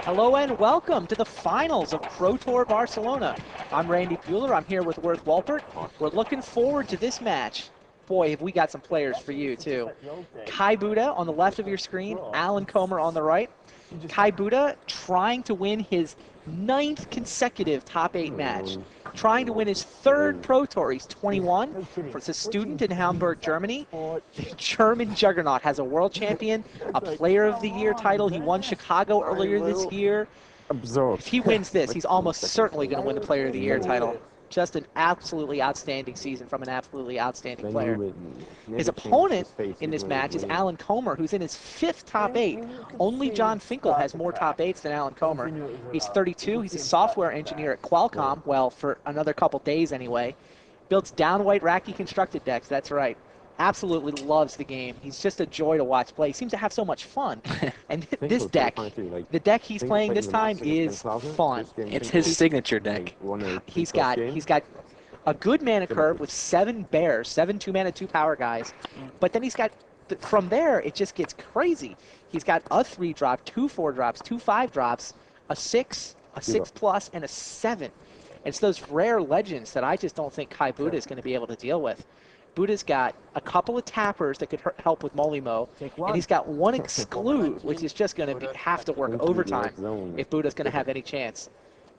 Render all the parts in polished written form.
Hello and welcome to the finals of Pro Tour Barcelona. I'm Randy Bueller. I'm here with Worth Walpert. We're looking forward to this match. Boy, have we got some players for you, too. Kai Budde on the left of your screen, Alan Comer on the right. Kai Budde trying to win his 9th consecutive top 8 match, trying to win his 3rd Pro Tour. He's 21. He's a student in Hamburg, Germany. The German juggernaut has a world champion, a Player of the Year title. He won Chicago earlier this year. If he wins this, he's almost certainly going to win the Player of the Year title. Just an absolutely outstanding season from an absolutely outstanding player. His opponent in this match is Alan Comer, who's in his 5th top 8. Only John Finkel has more top 8s than Alan Comer. He's 32. He's a software engineer at Qualcomm, well, for another couple days anyway. Builds down-white Racky constructed decks, that's right. Absolutely loves the game. He's just a joy to watch play. He seems to have so much fun. And this deck, the deck he's playing this time is fun. It's his signature deck. He's got a good mana curve with 7 bears, 7 2-mana, 2-power guys. But then he's got, from there, it just gets crazy. He's got a 3-drop, 2 4-drops, 2 5-drops, a 6, a 6+, and a 7. It's those rare legends that I just don't think Kai Budde is going to be able to deal with. Budde's got a couple of tappers that could help with Molimo, and he's got 1 exclude, which is just going to have to work overtime if Budde's going to have any chance.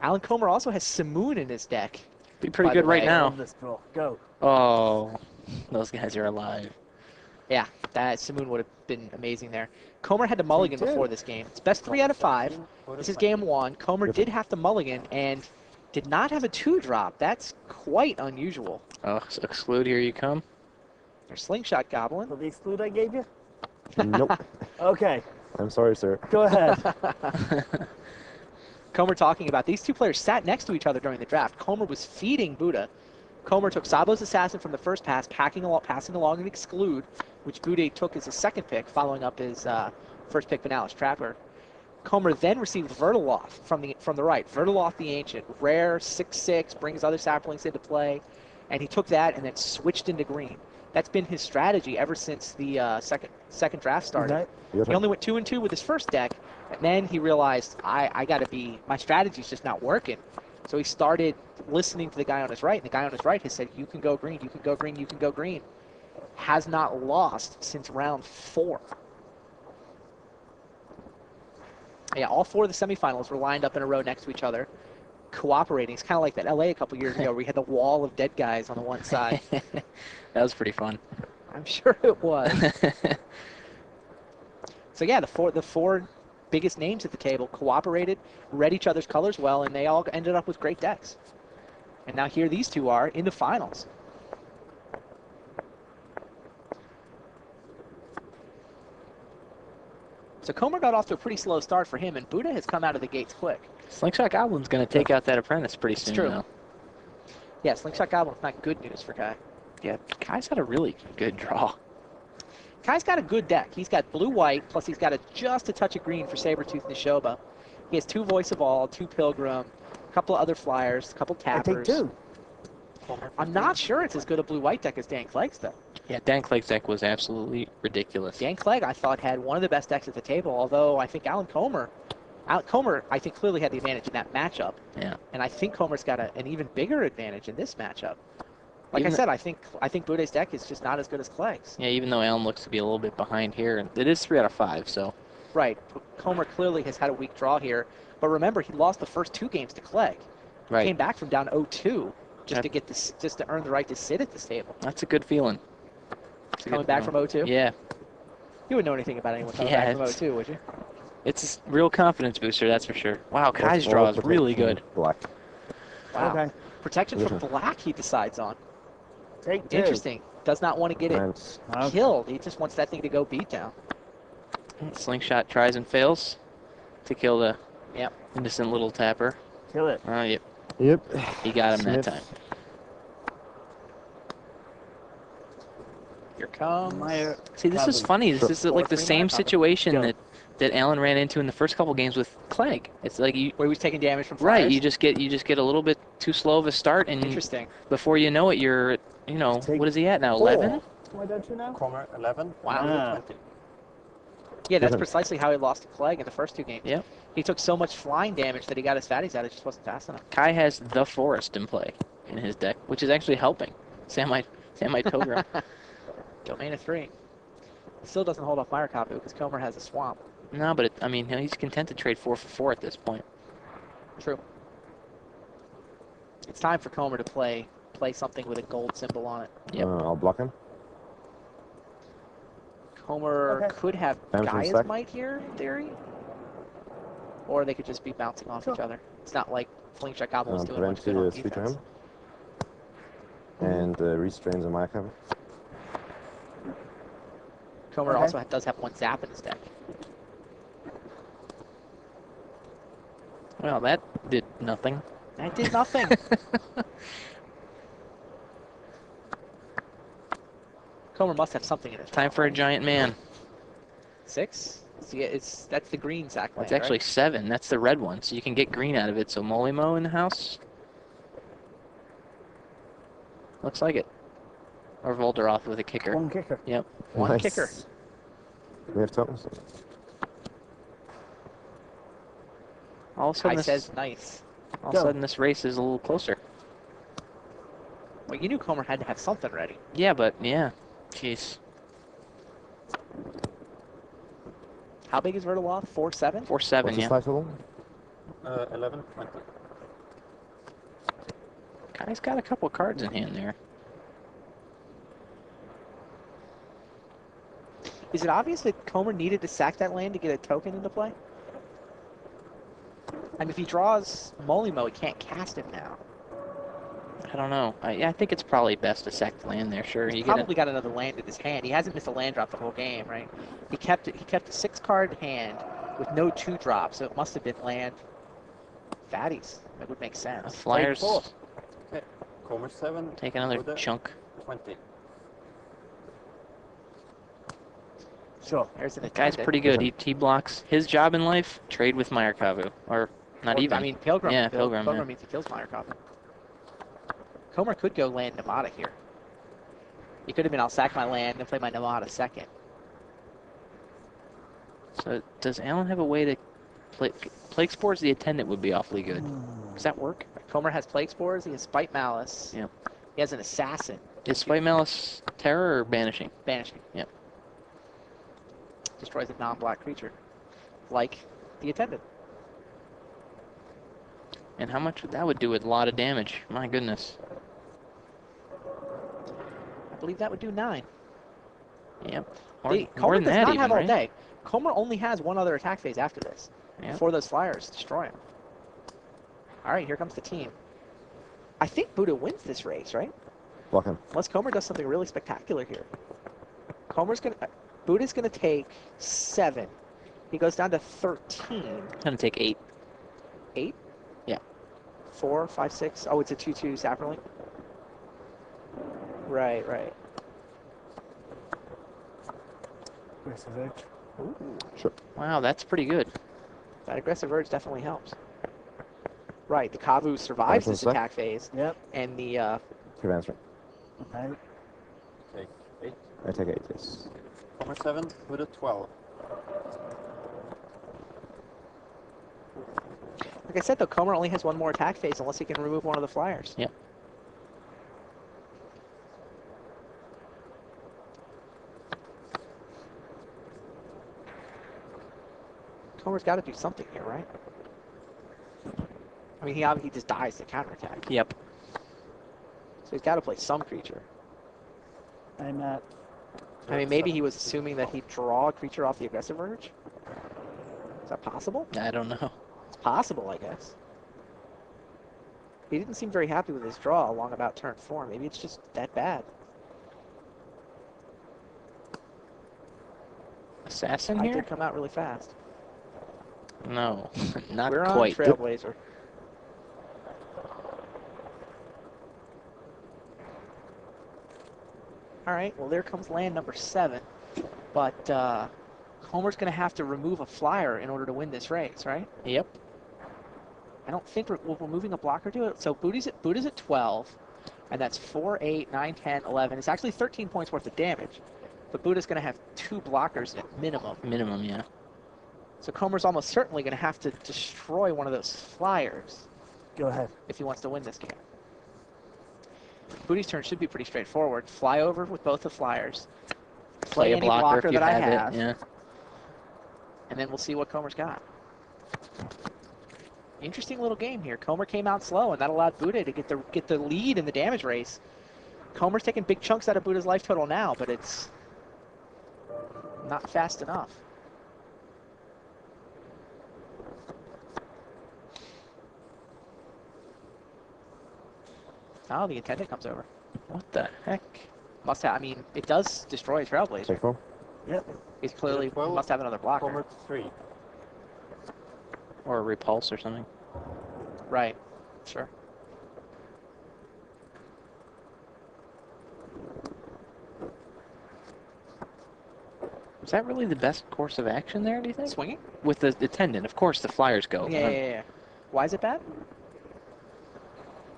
Alan Comer also has Simoon in his deck. Be pretty good right now. Go. Oh, those guys are alive. Yeah, that Simoon would have been amazing there. Comer had to mulligan before this game. It's best 3 out of 5. This is game 1. Comer did have to mulligan and did not have a 2-drop. That's quite unusual. Oh, exclude, here you come. There's Slingshot Goblin. So the exclude I gave you? Nope. Okay. I'm sorry, sir. Go ahead. Comer talking about these two players sat next to each other during the draft. Comer was feeding Budde. Comer took Sabo's Assassin from the first pass, passing along an exclude, which Budde took as a second pick, following up his first pick, Benalis Trapper. Comer then received Vertiloth from the right. Vertiloth the Ancient, rare 6/6, brings other saplings into play, and he took that and then switched into green. That's been his strategy ever since the second draft started. He only went 2 and 2 with his first deck, and then he realized my strategy's just not working. So he started listening to the guy on his right, and the guy on his right has said, you can go green, you can go green, you can go green. Has not lost since round 4. Yeah, all 4 of the semifinals were lined up in a row next to each other, cooperating. It's kind of like that LA a couple years ago where we had the wall of dead guys on the one side. That was pretty fun. I'm sure it was. So yeah, the four biggest names at the table cooperated, read each other's colors well, and they all ended up with great decks. And now here these two are in the finals. So Comer got off to a pretty slow start for him, and Budde has come out of the gates quick. Slingshot Goblin's going to take out that apprentice pretty soon. It's true. Now. Yeah, Slingshot Goblin's not good news for Kai. Yeah, Kai's had a really good draw. Kai's got a good deck. He's got blue-white, plus he's got just a touch of green for Sabretooth Nishoba. He has 2 Voice of All, 2 Pilgrim, a couple of other flyers, a couple tappers. I take 2. I'm not sure it's as good a blue-white deck as Dan Clegg's, though. Yeah, Dan Clegg's deck was absolutely ridiculous. Dan Clegg, I thought, had one of the best decks at the table, although I think Alan Comer, I think, clearly had the advantage in that matchup. Yeah. And I think Comer's got an even bigger advantage in this matchup. Like I said, I think Budde's deck is just not as good as Clegg's. Yeah, even though Alan looks to be a little bit behind here, and it is 3 out of 5, so. Right. Comer clearly has had a weak draw here, but remember, he lost the first 2 games to Clegg. Right. Came back from down 0-2 just to earn the right to sit at this table. That's a good feeling. Coming back from 0-2? Yeah. You wouldn't know anything about anyone coming back from 0-2, would you? It's a real confidence booster, that's for sure. Wow, Kai's draw is really good. Black. Wow. Okay. Protection from black he decides on. Take 2. Interesting. Does not want to get it killed. He just wants that thing to go beat down. Slingshot tries and fails to kill the innocent little tapper. Kill it. Yep. Yep. He got him that time. Here comes. See, this is funny. This is like the same situation that Alan ran into in the first couple games with Clegg. It's like where he was taking damage from flyers. Right. You just get a little bit too slow of a start, and interesting. Before you know it, you're what is he at now? 11? Why don't you know? Comer 11. Wow. Yeah, that's Different. precisely how he lost to Clegg in the first 2 games. Yep. He took so much flying damage that he got his fatties out, it just wasn't fast enough. Kai has the Forest in play in his deck, which is actually helping. Samite Pilgrim. Domain of 3. Still doesn't hold off Fire Kapu because Comer has a swamp. No, but I mean, he's content to trade 4 for 4 at this point. True. It's time for Comer to play something with a gold symbol on it. Yep. I'll block him. Comer could have Damage from Gaia's stack. Might here, in theory. Or they could just be bouncing off each other. It's not like Slingshot Goblin was doing much Prevent good on to speak to defense. him. And restrains on my cover. Comer also does have 1 zap in his deck. Well, that did nothing. That did nothing. Comer must have something in it. Time for a giant man. 6? See, that's the green sack land, It's actually right? 7. That's the red one, so you can get green out of it. So Molimo in the house? Looks like it. Or Volderoth with a kicker. 1 kicker. Yep. 1 Nice. kicker. We have tokens. All of a sudden, Kai says nice. all of a sudden this race is a little closer. Well, you knew Comer had to have something ready. Yeah, but yeah. Jeez. How big is Vertiloth? 4-7? 4-7, What's yeah. his title? 11, 20. Guy's got a couple cards in hand there. Is it obvious that Comer needed to sack that land to get a token into play? I mean, if he draws Molimo, he can't cast him now. I don't know. I think it's probably best to sack the land there. Sure, He's you get probably got another land in his hand. He hasn't missed a land drop the whole game, right? He kept a 6-card hand with no 2-drop, so it must have been land fatties. That would make sense. Flyers. Okay. Comer 7. Take another Budde, chunk. 20. Sure. There's an Guy's attendant. pretty good. He blocks. His job in life: trade with Mayakavu, or not Or, even. I mean, Pilgrim. Yeah, Pilgrim. Pilgrim Yeah. means he kills Meyerkoff. Comer could go land Namada here. He could have been, I'll sack my land and play my Namada second. So does Alan have a way to play? Plague Spores the attendant would be awfully good. Does that work? Comer has Plague Spores, he has Spite Malice. Yep. He has an Assassin. Is Spite Malice terror or banishing? Banishing. Yep. Destroys a non-black creature. Like the attendant. And how much that would do with a lot of damage? My goodness. I believe that would do 9. Yep. Comer More does than that not even, have all right? day. Comer only has 1 other attack phase after this. Yep. Before those Flyers destroy him. Alright, here comes the team. I think Budde wins this race, right? Block him. Unless Comer does something really spectacular here. Budde's gonna take 7. He goes down to 13. Gonna take 8. 8? Yeah. 4, 5, 6. Oh, it's a 2-2 Sapperling. Right. Aggressive edge. Ooh, Sure. Wow, that's pretty good. that aggressive urge definitely helps. Right, the Kavu survives this That's attack phase, Yep. and the Prevents me. Okay. Take 8. I take 8, yes. Comer 7. Budde 12. like I said, though, Comer only has 1 more attack phase unless he can remove 1 of the Flyers. Yep. Comer's got to do something here, right? I mean, he obviously just dies to counterattack, Yep. so he's got to play some creature. I'm at I mean, maybe he was assuming that he'd draw a creature off the aggressive urge. Is that possible? I don't know. It's possible, I guess. He didn't seem very happy with his draw along about turn 4. Maybe it's just that bad. Assassin I here? did come out really fast. No, not We're on quite. Trailblazer. All right, well, there comes land number 7. But Homer's going to have to remove a Flyer in order to win this race, right? Yep. I don't think we're moving a blocker to it. So Budde's at 12, and that's 4, 8, 9, 10, 11. It's actually 13 points worth of damage. But Budde's going to have 2 blockers at minimum. Minimum, yeah. So Comer's almost certainly going to have to destroy one of those flyers Go ahead. if he wants to win this game. Budde's turn should be pretty straightforward. Fly over with both the flyers. Play a any blocker if you that I have it. have. Yeah. And then we'll see what Comer's got. Interesting little game here. Comer came out slow, and that allowed Budde to get the lead in the damage race. Comer's taking big chunks out of Budde's life total now, but it's not fast enough. Oh, the attendant comes over. What the heck? Must have. I mean, it does destroy Trailblazer. Take 4. Yep. He's clearly Well, must have another blocker. Comer 3. Or a repulse or something. Right. Sure. Is that really the best course of action there, do you think? Swinging? With the attendant, of course the flyers go. Yeah. Why is it bad?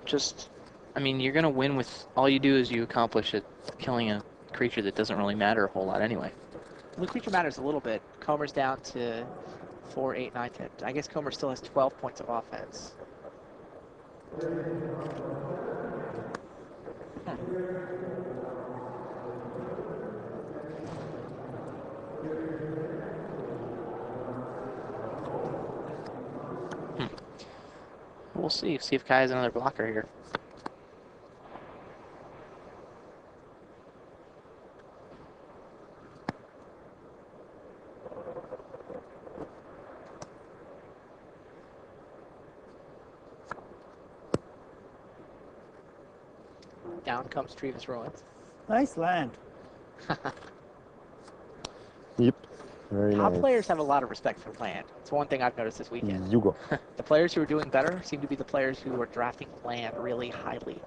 Just, I mean, you're going to win with, all you do is you accomplish it, killing a creature that doesn't really matter a whole lot anyway. Blue creature matters a little bit. Comer's down to 4, 8, 9, 10. I guess Comer still has 12 points of offense. We'll see. See if Kai has another blocker here. Down comes Trevis Ruins. Nice land. Yep. Very Top nice. players have a lot of respect for land. It's one thing I've noticed this weekend. You go. The players who are doing better seem to be the players who are drafting land really highly.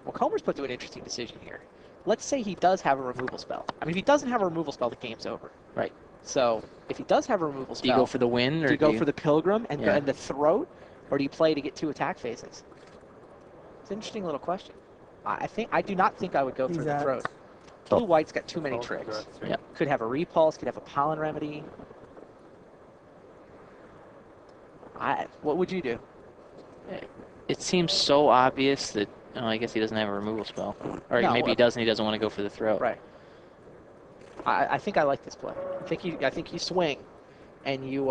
Well, Comer's put to an interesting decision here. Let's say he does have a removal spell. I mean, if he doesn't have a removal spell, the game's over. Right. So, if he does have a removal spell, Do you go for the win, or do you go for the Pilgrim and, Yeah. and the Throat, or do you play to get 2 attack phases? It's an interesting little question. I do not think I would go for He's the out. Throat. Blue White's got too many Oh, tricks. you're at 3. Yep. Could have a Repulse, could have a Pollen Remedy. What would you do? It seems so obvious that, oh, I guess he doesn't have a removal spell. Or No, maybe he does and he doesn't want to go for the throat. Right. I think I like this play. I think you swing, and you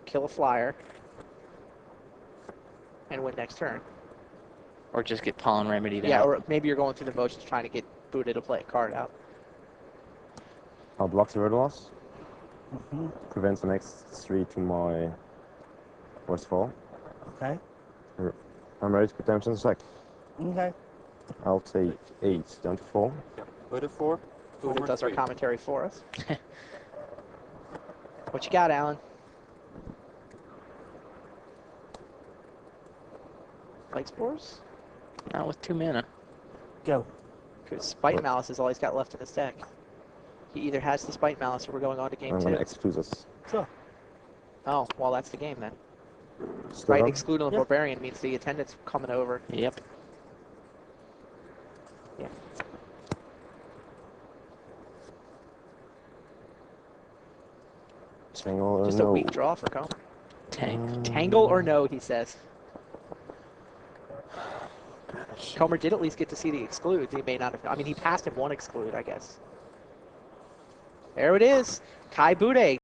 kill a flyer, and win next turn. Or just get pollen remedied Yeah, out. or maybe you're going through the motions trying to get Budde to play a card out. I'll block the word loss. Mm-hmm. Prevents the next 3 to my worst fall. Okay. I'm ready to put damage on the sack. Okay. I'll take 8 down to 4. Budde 4. Budde Comer does our 3. commentary for us. What you got, Alan? Plague Spores? Not with 2 mana. Go. Because Spite Malice is all he's got left in his deck. He either has the Spite Malice or we're going on to game I'm 2. going to exclude us. Sure. Oh, well, that's the game then. Still Right, up? excluding the Yep. Barbarian means the attendant's coming over. Yep. Yeah. Tangle or Just no? a weak draw for Comer. Tank. Tangle or no, he says. Comer did at least get to see the excludes. He may not have. I mean, he passed him 1 exclude, I guess. There it is. Kai Budde.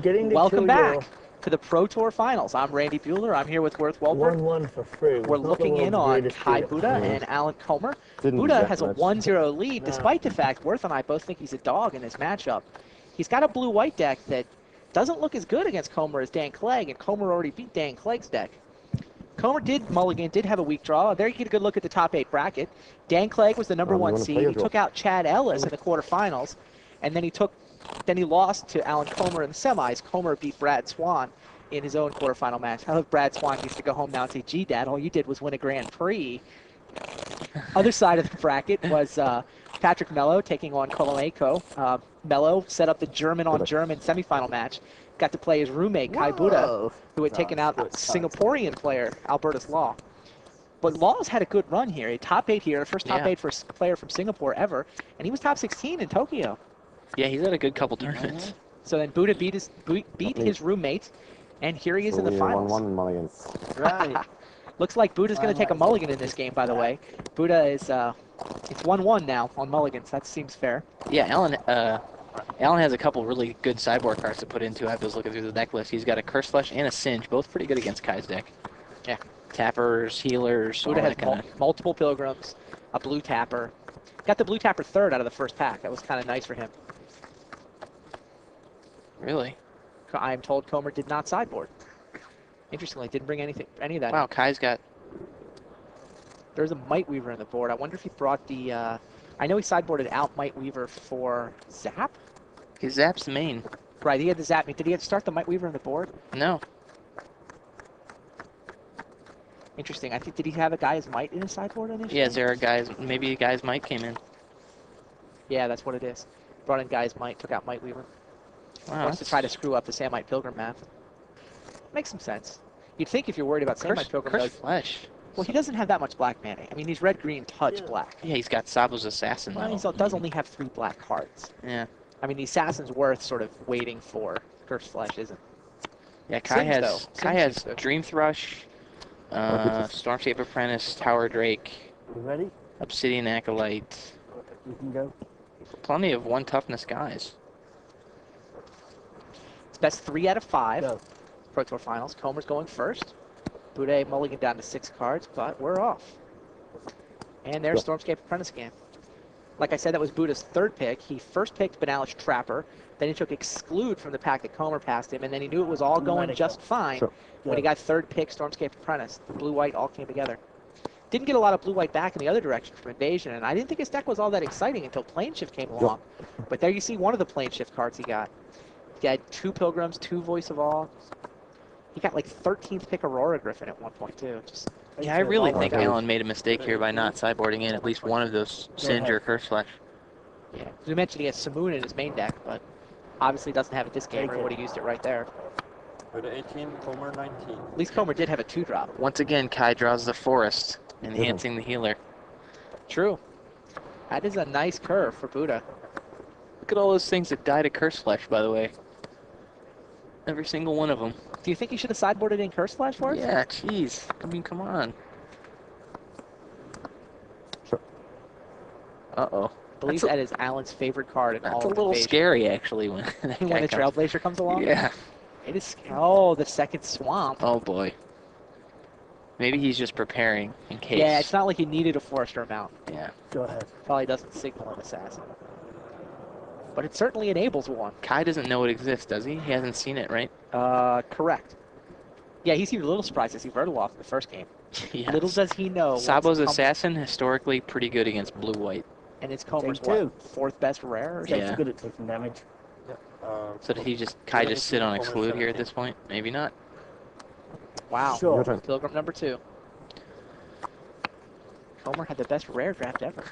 Getting to Welcome kill back to the Pro Tour Finals. I'm Randy Bueller. I'm here with Worth your Walford. 1-1 for free. We're Not the looking in world's on greatest Kai beat. Budde and Alan Comer. Didn't do Budde that has a much. 1-0 lead, No. despite the fact Worth and I both think he's a dog in this matchup. He's got a blue-white deck that doesn't look as good against Comer as Dan Clegg, and Comer already beat Dan Clegg's deck. Comer did have a weak draw. There you get a good look at the top 8 bracket. Dan Clegg was the number Oh, you 1 wanna seed. play He a draw? took out Chad Ellis in the quarterfinals, and then he lost to Alan Comer in the semis. Comer beat Brad Swan in his own quarterfinal match. I love Brad Swan used to go home now and say, "Gee, Dad, all you did was win a Grand Prix." Other side of the bracket was Patrick Mello taking on Kolonko. Mello set up the German-on-German semifinal match. Got to play his roommate, Kai Budde, who had taken out a Singaporean player, Albertus Law. But Law's had a good run here. A top 8 here, first top Yeah. 8 for a player from Singapore ever, and he was top 16 in Tokyo. Yeah, he's had a good couple tournaments. So then Budde beat his roommate, and here he is So in the we finals. 1-1 mulligans. Right. Looks like Budde's going to take a mulligan in this game, by the way. Budde is, it's 1-1 now on mulligans. That seems fair. Yeah, Alan has a couple really good sideboard cards to put into. I was looking through the deck list. He's got a Curse Flesh and a Singe, both pretty good against Kai's deck. Yeah. Tappers, healers, all Budde has that kind of. multiple Pilgrims, a Blue Tapper. Got the Blue Tapper third out of the first pack. That was kind of nice for him. Really? I am told Comer did not sideboard. Interestingly, didn't bring any of that. Wow, Kai's got. There's a Might Weaver on the board. I wonder if he brought the. I know he sideboarded out Might Weaver for Zap. His Zap's the main. Right, he had the Zap. Did he have to start the Might Weaver on the board? No. Interesting. I think did he have a Guy's Might in his sideboard initially? Yeah, is there a guy's. Maybe a guy's might came in. Yeah, that's what it is. Brought in Guy's Might, took out Might Weaver. Wow. Wants to try to screw up the Samite Pilgrim math. Makes some sense. You'd think if you're worried about Samite Pilgrim, Curse though, Flesh. well, he doesn't have that much black mana. I mean, he's red-green touch black. Yeah, he's got Sabo's Assassin Well, though. he does only have 3 black cards. Yeah. I mean, the Assassin's worth sort of waiting for Curse Flesh, isn't? Yeah, Kai Singe, has though. Kai Singe has is good. Dream Thrush, Stormscape Apprentice, Tower Drake, You ready? Obsidian Acolyte. You can go. Plenty of 1 toughness guys. It's best 3 out of 5. Go. Pro Tour Finals. Comer's going first. Budde mulligan down to 6 cards, but we're off. And there's Stormscape Apprentice again. Like I said, that was Budde's 3rd pick. He first picked Banalish Trapper. Then he took Exclude from the pack that Comer passed him, and then he knew it was all going just fine Sure. when he got 3rd pick Stormscape Apprentice. The blue-white all came together. Didn't get a lot of blue-white back in the other direction from Invasion, and I didn't think his deck was all that exciting until Plane Shift came along. But there you see one of the Plane Shift cards he got. He had 2 Pilgrims, 2 Voice of All. He got like 13th pick Aurora Griffin at one point too. Just Yeah, I really Oh, think okay. Alan made a mistake here by not sideboarding in at least one of those Singe or Curse Flesh. yeah. We mentioned he has Simoon in his main deck, but obviously doesn't have it this game, Take or he it. would have used it right there. Budde 18, Comer 19. At least Comer did have a 2-drop. Once again, Kai draws the Forest, enhancing the healer. True. That is a nice curve for Budde. Look at all those things that die to Curse Flesh, by the way. Every single one of them. Do you think he should have sideboarded in Curse Flash for us? Yeah, jeez. I mean, come on. Sure. Uh-oh. I believe That's a- that is Alan's favorite card in all That's a of little Invasion. scary, actually, when that When guy the comes. Trailblazer comes along? Yeah. It is. Oh, the second Swamp. Oh, boy. Maybe he's just preparing in case. Yeah, it's not like he needed a Forester amount. Yeah. Go ahead. Probably doesn't signal an assassin. But it certainly enables one. Kai doesn't know it exists, does he? He hasn't seen it, right? Correct. Yeah, he seemed a little surprised to see Vertiloff in the first game. Yeah. Little does he know. Sabo's what's come- Assassin, historically pretty good against blue-white. And it's Comer's Take what? 2. 4th best rare? Or Yeah. Jake's good at taking damage. So did he just Kai just sit on Exclude here at this point? Maybe not. Wow. Sure. Your turn. Pilgrim number 2. Comer had the best rare draft ever.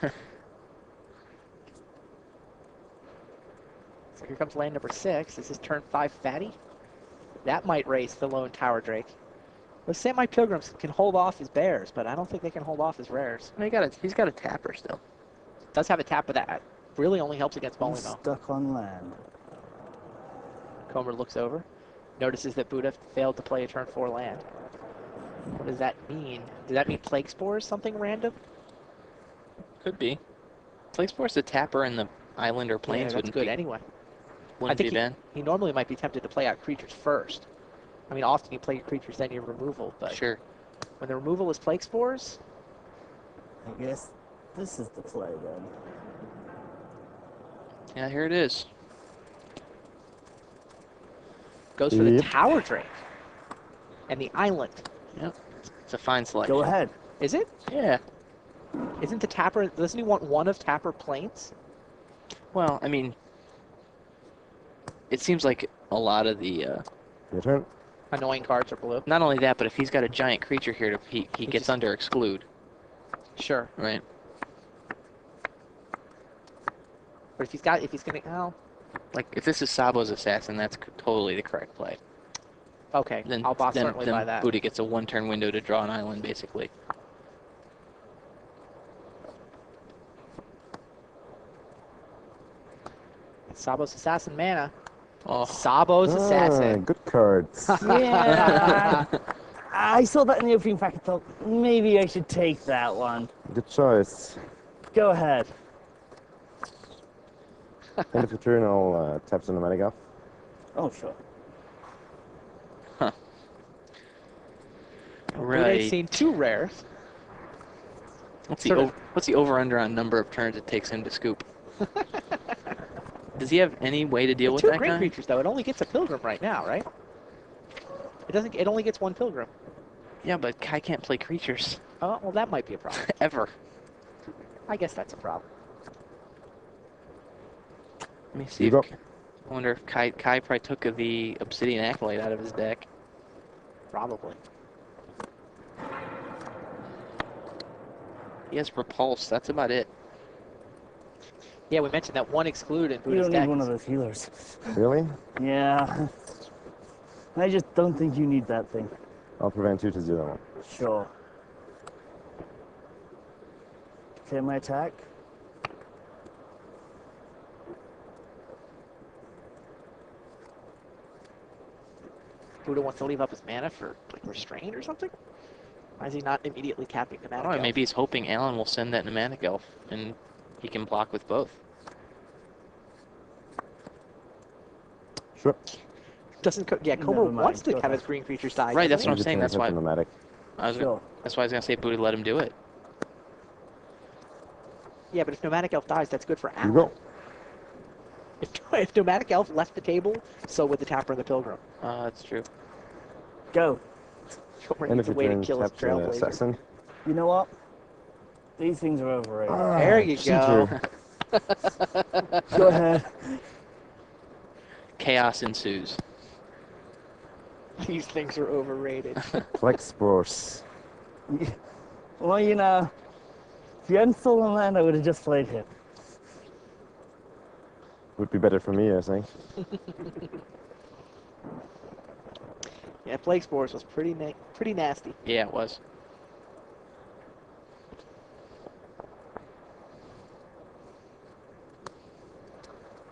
So here comes land number 6. Is this turn 5 fatty? That might raise the lone Tower Drake. Let's say my Pilgrims can hold off his bears, but I don't think they can hold off his rares. He's got a tapper still. Does have a tap of that. Really only helps against He's Molino. stuck on land. Comer looks over, notices that Budde failed to play a turn 4 land. What does that mean? Does that mean Plague Spore is something random? Could be. Plague Spore's the tapper in the island or plains That's wouldn't good be, anyway. wouldn't think be bad. He normally might be tempted to play out creatures first. I mean, often you play your creatures, then your removal, but Sure. when the removal is Plague Spores, I guess this is the play then. Yeah, here it is. goes for the Yep. Tower Drake and the Island. Yep. It's a fine selection. Go ahead. Is it? Yeah. Isn't the Tapper, doesn't he want one of Tapper Plains? Well, I mean, it seems like a lot of the, Your turn. Annoying cards are blue. not only that, but if he's got a giant creature here, he gets just- under Exclude, Sure. right? But if he's gonna, oh, Like, if this is Sabo's Assassin, that's totally the correct play. okay. Then, I'll then, certainly then buy that. Budde gets a one-turn window to draw an island, basically. Sabo's Assassin mana. Oh. Sabo's Assassin. Good cards. Yeah. I saw that in the opening pack and thought maybe I should take that one. Good choice. Go ahead. End of your turn, I'll tap the nomadic off. Oh, sure. Budde's Right. seen 2 rares. What's Sort of- the over/under on number of turns it takes him to scoop? Does he have any way to deal The with 2 that green guy? creatures, though. It only gets a Pilgrim right now, right? It doesn't. It only gets 1 Pilgrim. Yeah, but Kai can't play creatures Oh, well, that might be a problem. ever. I guess that's a problem. Let me see. You go. I wonder if Kai probably took the Obsidian Acolyte out of his deck. Probably. He has Repulse. That's about it. Yeah, we mentioned that 1 exclude in You Buddha's don't need deck. one of those healers. Really? Yeah. I just don't think you need that thing. I'll prevent you to do that one. Sure. Okay, my attack. Buddha wants to leave up his mana for like restraint or something. Why is he not immediately capping the mana? Oh, maybe he's hoping Alan will send that Pneumatic Elf, and he can block with both. Sure. Doesn't yeah, Never Comer mind, wants to go have ahead. his green creatures die. Right, that's doesn't what I'm You saying. can That's tap why the nomadic. Sure. that's why I was gonna say Booty let him do it. he? Yeah, but if Nomadic Elf dies, that's good for You Alan. go. If Nomadic Elf left the table, so would the Tapper and the Pilgrim. That's true. Go. Comer End needs of a your way to turn, kill his tap the Trailblazer. assassin. You know what? These things are overrated. There you go. cheater. Go ahead. Chaos ensues. These things are overrated. Plexforce. Well, you know, if you hadn't stolen land, I would have just played him. Would be better for me, I think. Yeah, Plague Spores was pretty nasty. Yeah, it was.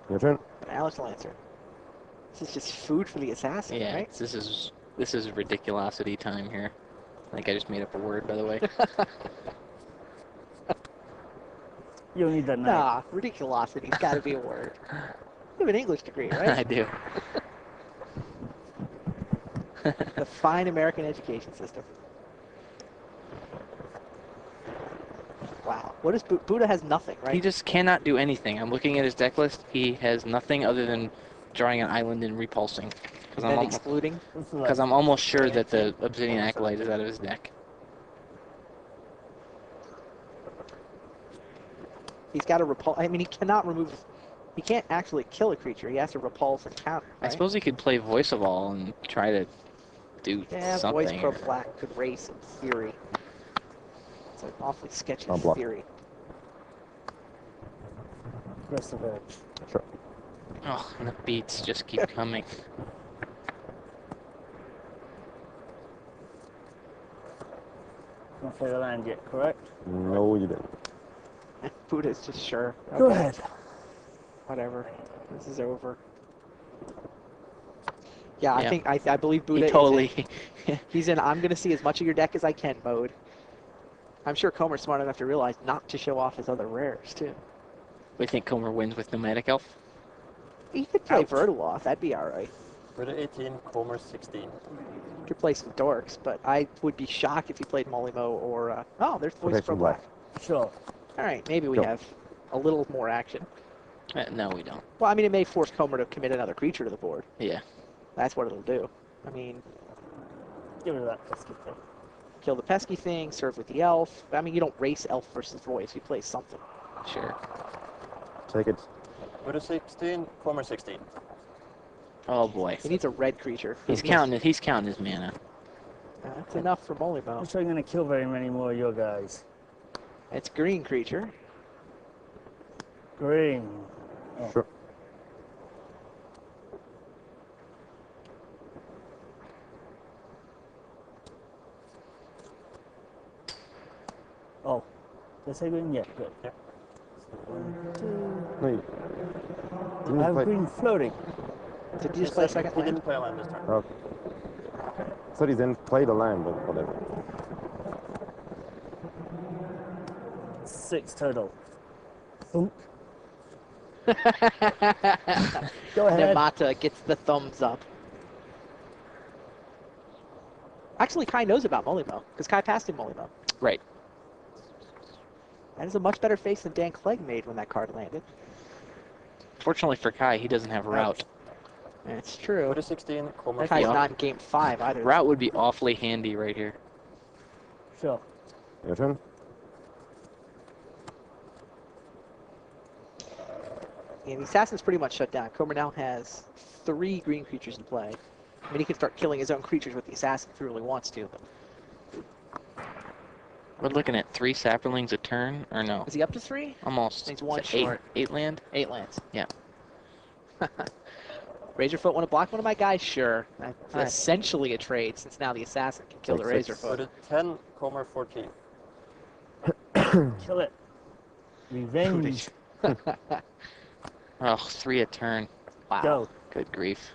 Your turn. But Alex Lancer. This is just food for the assassin, Yeah, right? this is ridiculosity time here. I think I just made up a word, by the way. You don't need that knife. Nah, ridiculosity's got to be a word. You have an English degree, I right? do. The fine American education system. Wow. What is Buddha has nothing, right? He just cannot do anything. I'm looking at his deck list. He has nothing other than drawing an island and repulsing. and then excluding. Because I'm almost sure that the Obsidian Acolyte is out of his deck. He's got to repulse. I mean, he cannot remove. He can't actually kill a creature. He has to repulse and counter. I Right? suppose he could play Voice of All and try to do Yeah, something. Voice Pro Black could race in theory. It's an awfully sketchy I'll block. theory. Rest of it. Sure. Oh, and the beats just keep coming. Not play the land yet, correct? No, you didn't. Buddha's just sure. Go Okay, ahead. Whatever. This is over. Yeah, I Yeah. think I believe Buddha. He is totally. in, he's in. I'm going to see as much of your deck as I can mode. I'm sure Comer's smart enough to realize not to show off his other rares too. We think Comer wins with Pneumatic Elf. He could play Ouch. Vertiloth. That'd be all right. Budde 18, Comer 16. Could play some dorks, but I would be shocked if he played Molimo or. Oh, there's Voice Protection Pro Black. Sure. All right, maybe we Go. have a little more action. No, we don't. Well, I mean, it may force Comer to commit another creature to the board. Yeah. That's what it'll do. I mean, Give her that pesky thing. kill the pesky thing, serve with the elf. I mean, you don't race elf versus voice. You play something. Sure. Take it. Budde 16, Comer 16. Oh boy. He needs a red creature. He's counting. He's counting his mana. That's enough for I'm Molimo. sure I'm going to kill very many more of your guys. It's green creature. Green. Oh. Sure. Oh. Did I say green? Yeah, good. Yeah. One, two. No, you, Didn't I he have play? green floating. Did you just play a second He land? didn't play a land this turn. Okay. Thought he didn't play the land, but whatever. 6 total. Thunk. Go ahead. Nemata gets the thumbs up. Actually, Kai knows about Molimo, because Kai passed him Molimo. Right. That is a much better face than Dan Clegg made when that card landed. Fortunately for Kai, he doesn't have route. That's true. Budde 16, Comer Kai's 14. not in game 5 either. Route would be awfully handy right here. Sure. Your turn. And the Assassin's pretty much shut down. Comer now has 3 green creatures in play. I mean, he can start killing his own creatures with the Assassin if he really wants to. But We're looking at 3 Saplings a turn, or no? is he up to 3? Almost. He's one Is it 8 short. 8 land? 8 lands. Yeah. Razorfoot want to block one of my guys? Sure. That's Alright. essentially a trade, since now the Assassin can kill the Take 6. Razorfoot. Budde 10, Comer 14. Kill it. Revenge. Oh, 3 a turn. Wow. Go. Good grief.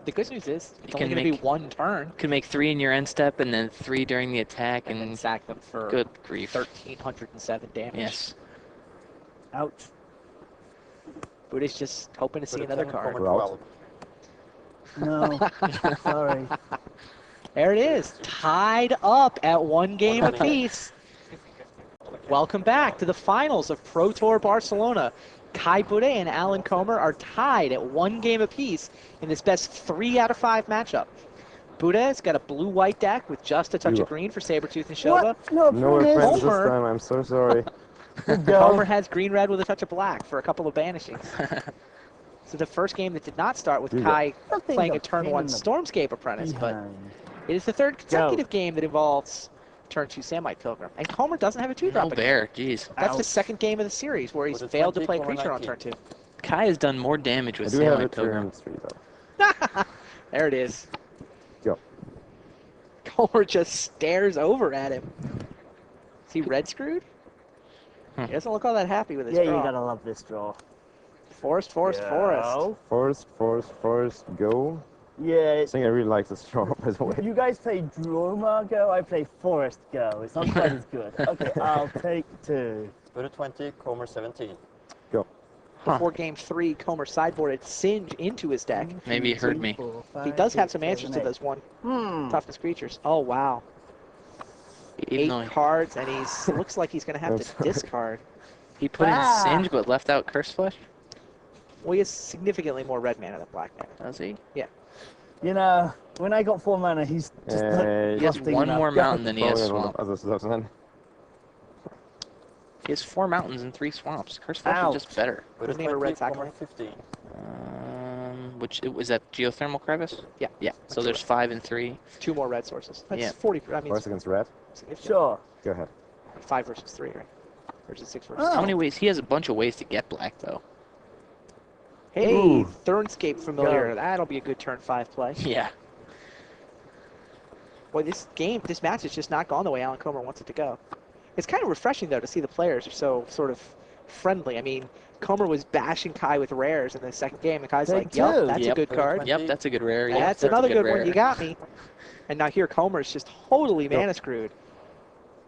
The good news is, it's You only can going to be make- 1 turn. Could make 3 in your end step and then 3 during the attack And then and sack them for good grief. 1,307 damage. Yes. Ouch. Budde's just hoping to see Budde another 10, card. Comer Route. 12. No. Sorry. There it is, tied up at 1 game One inning. apiece. Welcome back to the finals of Pro Tour Barcelona. Kai Budde and Alan Comer are tied at 1 game apiece in this best 3 out of 5 matchup. Budde's got a blue-white deck with just a touch You- of green for Sabretooth and Shoba. What? No, No finish. friends this Homer. time. I'm so sorry. Comer has green-red with a touch of black for a couple of banishings. So the first game that did not start with You Kai Nothing playing a but turn pain 1 in the Stormscape Apprentice, but behind. it is the 3rd consecutive game that involves turn 2 Samite Pilgrim. And Comer doesn't have a 2-drop No again. bear, jeez. That's the Ouch. 2nd game of the series where he's Was it failed to 20, play a Comer creature on 19? turn 2. Kai has done more damage I with do have a Samite Pilgrim. turn 3 though. There it is. Go. Comer just stares over at him. Is he red screwed? Hmm. He doesn't look all that happy with his Yeah, draw. you gotta love this draw. Forest. Yo. Forest, go. Yeah. I think I really like this draw, by the way. You guys play Droma Go, I play Forest Go. It's not quite as good. Okay, I'll take 2. Budde 20, Comer 17. Before game 3, Comer sideboarded Singe into his deck. Maybe he heard me. He does have some answers to those 1 toughness creatures. Oh, wow. Even 8 though cards, and he's looks like he's going to have to discard. he put in Ah. Singe but left out Curse Flesh? Well, he has significantly more red mana than black mana. Does he? You know, when I got 4 mana, he's just not He has busting 1 enough. more mountain than he has Probably one swamp. of other stuff then. He has 4 mountains and 3 swamps. Curse Flesh Ouch. is just better. Budde His name are 20, Red Comer Sackler. 15. Which was that geothermal crevice? Yeah. Yeah. So there's 5 and 3. 2 more red sources. That's Yeah. 40. I mean, Forest against red. significant. Sure. Go ahead. 5 versus 3, right? Versus 6 versus Oh. How many ways? He has a bunch of ways to get black though. Hey, Ooh. Thornscape familiar. Go. That'll be a good turn 5 play. Yeah. Boy, this match has just not gone the way Alan Comer wants it to go. It's kind of refreshing, though, to see the players are so sort of friendly. I mean, Comer was bashing Kai with rares in the 2nd game, and Kai's Take like, yup, 2. that's Yep. a good card. Yep, that's a good rare. Yep, That's a another good rare. one. You got me. And now here, Comer's just totally mana screwed.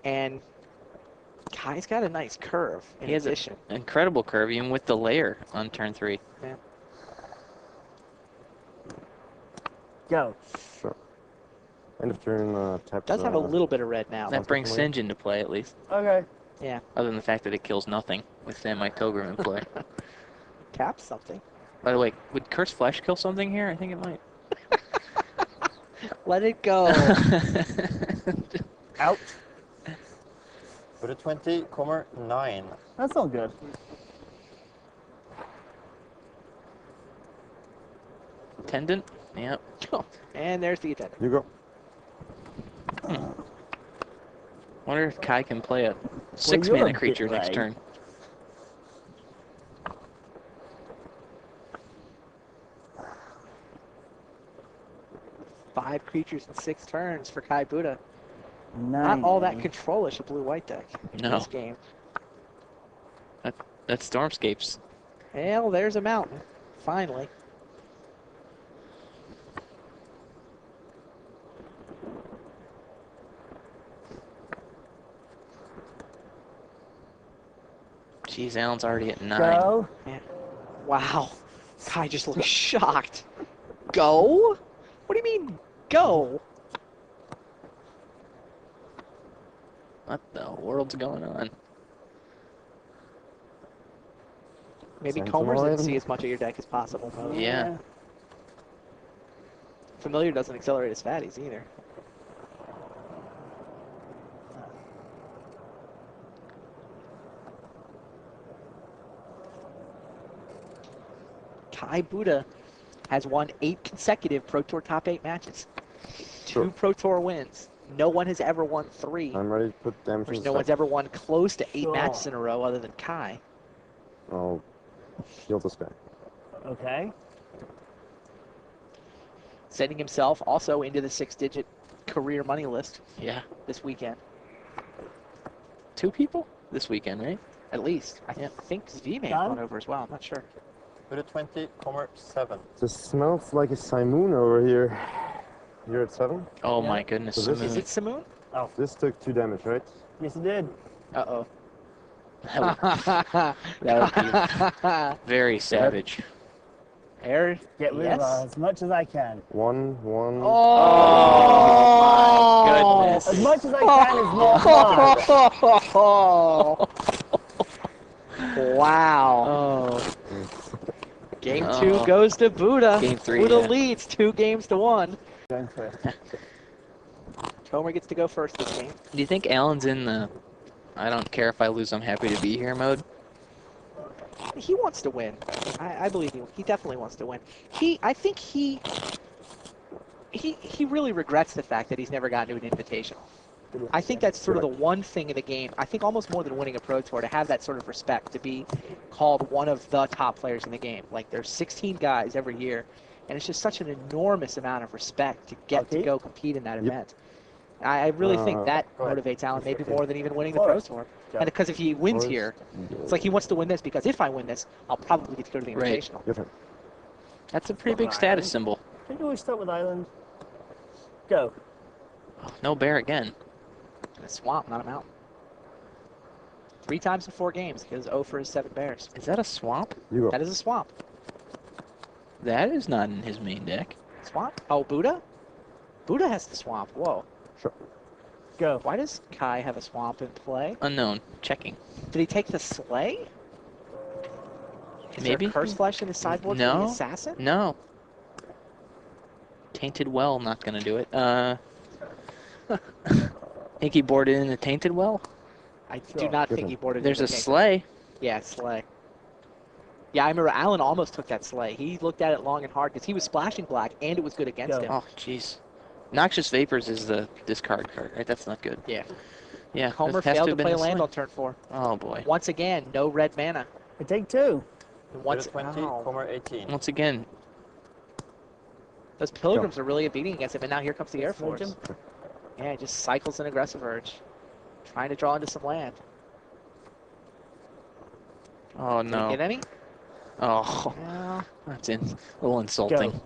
And Kai's got a nice curve in He has addition. Incredible curve, even with the layer on turn 3. Go. Sure. End of turn, tap. Does have a little bit of red now. That brings Singe into play at least. Okay. Yeah, Other than the fact that it kills nothing with Samite Pilgrim in play. tap something. By the way, would Curse Flesh kill something here? I think it might. Let it go. Out. Budde 20, Comer 9. That's not good. Attendant? Yep. And there's the attendant. You go. Wonder if Kai can play a 6 you're a mana bit creature next right. turn. Five creatures in 6 turns for Kai Budde. Nine. Not all that controlish a blue-white deck in No. this game. That Stormscape's Well, there's a mountain. Finally. Jeez, Alan's already at 9. Go. Wow. Kai just looks shocked. Go? What do you mean, go? What the world's going on? Maybe Sounds Comers didn't annoying. see as much of your deck as possible. Mo. Yeah. Familiar doesn't accelerate his fatties either. Kai Budde has won 8 consecutive Pro Tour top 8 matches. 2 Sure. Pro Tour wins. No one has ever won 3. I'm ready to put damage There's in no the one's ever won close to 8 Sure. matches in a row other than Kai. I'll shield this guy. Okay. Sending himself also into the 6-digit career money list Yeah. this weekend. 2 people this weekend, right? At least. I Yeah. think V may have Done? gone over as well. I'm not sure. Put a 20, Comer 7. This smells like a Simoon over here. You're at 7? Oh Yeah. my goodness. So this Is Simoon. it Simoon? This took 2 damage, right? Yes, it did. Uh-oh. That would be very savage. Air. Get rid of Yes. as much as I can. 1, 1. Oh, my goodness. As much as I can is not much. Wow. Oh. Game Oh. 2 goes to Budde. Game 3, Budde yeah. leads 2 games to 1. Going for it. Comer gets to go first this game. Do you think Alan's in the I don't care if I lose, I'm happy to be here mode? He wants to win. I believe he definitely wants to win. I think he really regrets the fact that he's never gotten to an invitational. I think that's sort of the one thing in the game. I think almost more than winning a Pro Tour, to have that sort of respect, to be called one of the top players in the game. Like, there's 16 guys every year, and it's just such an enormous amount of respect to get to go compete in that event. I really think that Go ahead. motivates Alan maybe more than even winning the Pro Tour. And because if he wins here, it's like he wants to win this, because if I win this, I'll probably get to go to the Right. Invitational. Your turn. That's a pretty big status symbol. Didn't you always start with Island? Go. Oh, no bear again. A swamp, not a mountain. 3 times in 4 games. He goes 0 for his 7 bears. Is that a swamp? You go. That is a swamp. That is not in his main deck. Swamp? Oh, Budde? Budde has the swamp. Whoa. Sure. Go. Why does Kai have a swamp in play? Unknown. Checking. Did he take the sleigh? Is Maybe. there Curse Flesh in his sideboard for No. the assassin? No. Tainted Well, not gonna do it. Think he boarded in the Tainted Well? I do not think he boarded There's in a the game. sleigh. Yeah, sleigh. Yeah, I remember Alan almost took that sleigh. He looked at it long and hard because he was splashing black and it was good against Go. him. Oh, jeez. Noxious Vapors is the discard card, right? That's not good. Yeah. Yeah. Homer that has failed to to have been play the land sleigh. on turn 4. Oh, boy. Once again, no red mana. I take 2. And Put once a 20, oh, Comer 18. Once again, those pilgrims are really beating against him, and now here comes the Air Switch Force. him. Yeah, he just cycles an aggressive urge, trying to draw into some land. oh Did he no. get any? Oh, No. that's a little insulting. Go.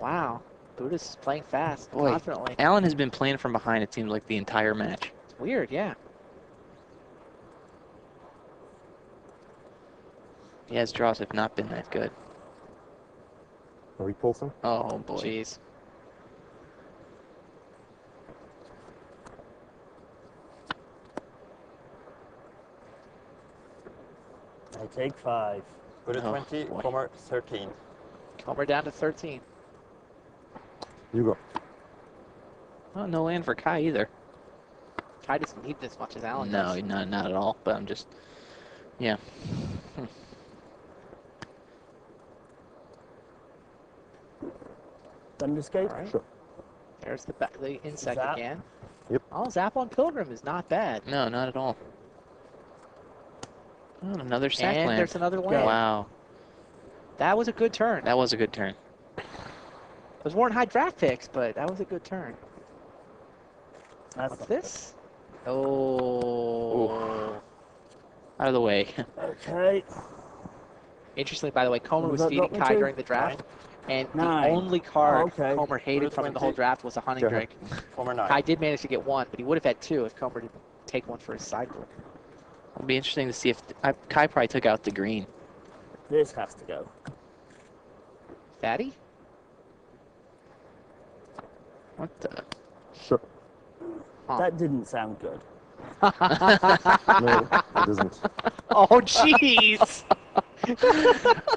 Wow. Budde's playing fast, Boy. confidently. Alan has been playing from behind, it seems like, the entire match. It's weird, yeah. Yeah, his draws have not been that good. Repulsing. Oh, boy. Jeez. I take 5. Put a Oh, 20, boy. Comer 13. Comer down to 13. You go. Oh, no land for Kai either. Kai doesn't need this much as Alan No, does. not at all. But I'm just, yeah. Thunderscape. All right. Sure. There's the insect Zap. again. Yep. Oh, Zap on Pilgrim is not bad. No, not at all. Oh, another sack And land. there's another land. Wow, That was a good turn. that was a good turn. Those weren't high draft picks, but that was a good turn. That's What's not this? Oh. Out of the way. Okay. Interestingly, by the way, Comer was That feeding got me Kai too. during the draft, and the 9. only card Oh, okay. Comer hated from him the whole draft was a hunting Go drake. ahead. Homer 9. Kai did manage to get 1, but he would have had 2 if Comer didn't take 1 for his sideboard. It'll be interesting to see if Kai probably took out the green. This has to go. Fatty? What the? Sure. Huh. That didn't sound good. No, it isn't. Oh, jeez!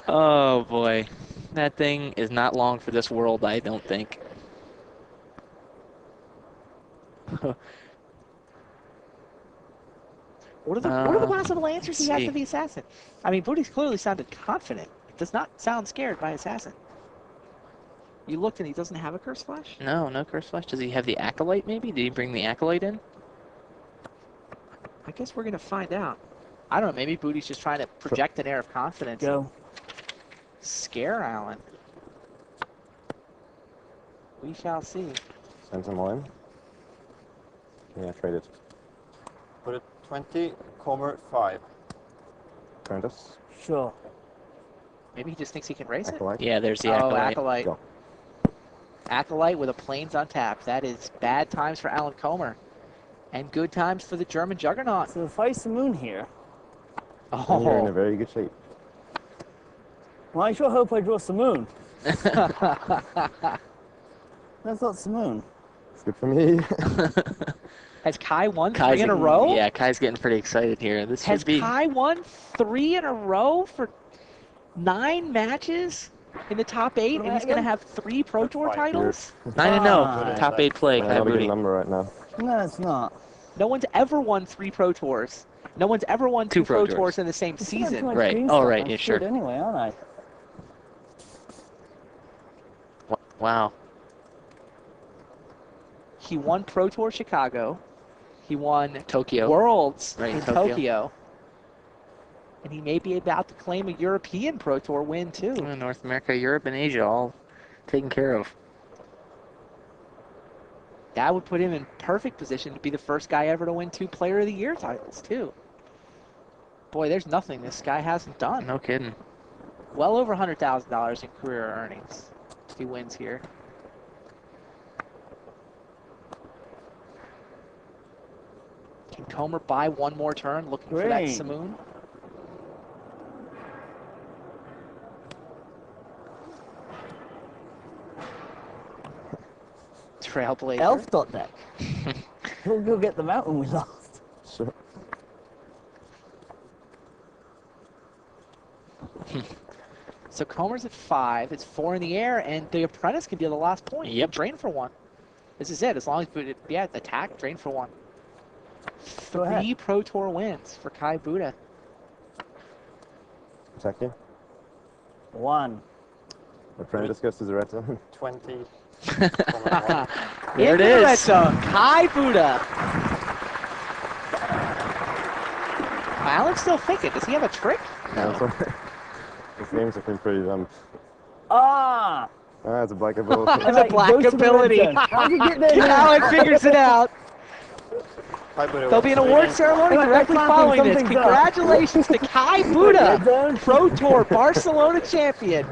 Oh boy, that thing is not long for this world, I don't think. What are the Uh, possible answers he has see. to the assassin? I mean, Budde clearly sounded confident. Does not sound scared by assassin. You looked and he doesn't have a curse flash? No, no curse flash. Does he have the acolyte? Maybe? Did he bring the acolyte in? I guess we're gonna find out. I don't know. Maybe Budde's just trying to project an air of confidence. Go. Scare Alan. We shall see. Send them all in. Yeah, trade it. Put it 20, Comer 5. Turn this. Sure. Maybe he just thinks he can raise it. Acolyte. Yeah, there's the Oh, acolyte. Acolyte. Go. Acolyte with a plains untapped. That is bad times for Alan Comer. And good times for the German juggernaut. So if I Simoon here, And you're in a Oh. very good shape. well, I sure hope I draw Simoon. That's not Simoon. It's good for me. Has Kai won Kai's 3 in a getting- row? Yeah, Kai's getting pretty excited here. This Has should be. Kai won 3 in a row for 9 matches in the top 8, and he's going to have 3 Pro That's Tour fine. titles? 9-0. Ah. Top 8 play, Kai Not a good Budde. number right now. No, it's not. No one's ever won 3 Pro Tours. No one's ever won 2 Two Pro Pro Tours. Tours in the same If I have too season. much Right. green Oh, stuff, right. I'm Yeah, screwed sure. Anyway, aren't I? Wow. He won Pro Tour Chicago. He won Tokyo. Worlds Right, in Tokyo. Tokyo. And he may be about to claim a European Pro Tour win, too. North America, Europe, and Asia all taken care of. That would put him in perfect position to be the first guy ever to win 2 Player of the Year titles, too. Boy, there's nothing this guy hasn't done. No kidding. Well over $100,000 in career earnings if he wins here. Can Comer buy one more turn looking for that Great. Simoon? Trailblazer. Elf.deck. We'll go get them out when we lost. Sure. So Comer's at 5. It's 4 in the air, and the apprentice can deal the last point. Yep. Drain for 1. This is it. As long as yeah, attack, drain for 1. Go ahead. 3 Pro Tour wins for Kai Budde. Attack you. 1. Apprentice goes to the red zone. 20, Comer 1. There it Into the red is. zone, Kai Budde. Alan's still thinking. Does he have a trick? No. This game's looking pretty dumb. Ah! Ah, it's a black ability. That's a Alright, black goes to the red ability. zone. How'd you get there now? Alan figures it out. Hi, Budde. There'll be an award ceremony Alright, directly that's following this. something's up. Congratulations to Kai Red Budde, zone. Pro Tour Barcelona champion.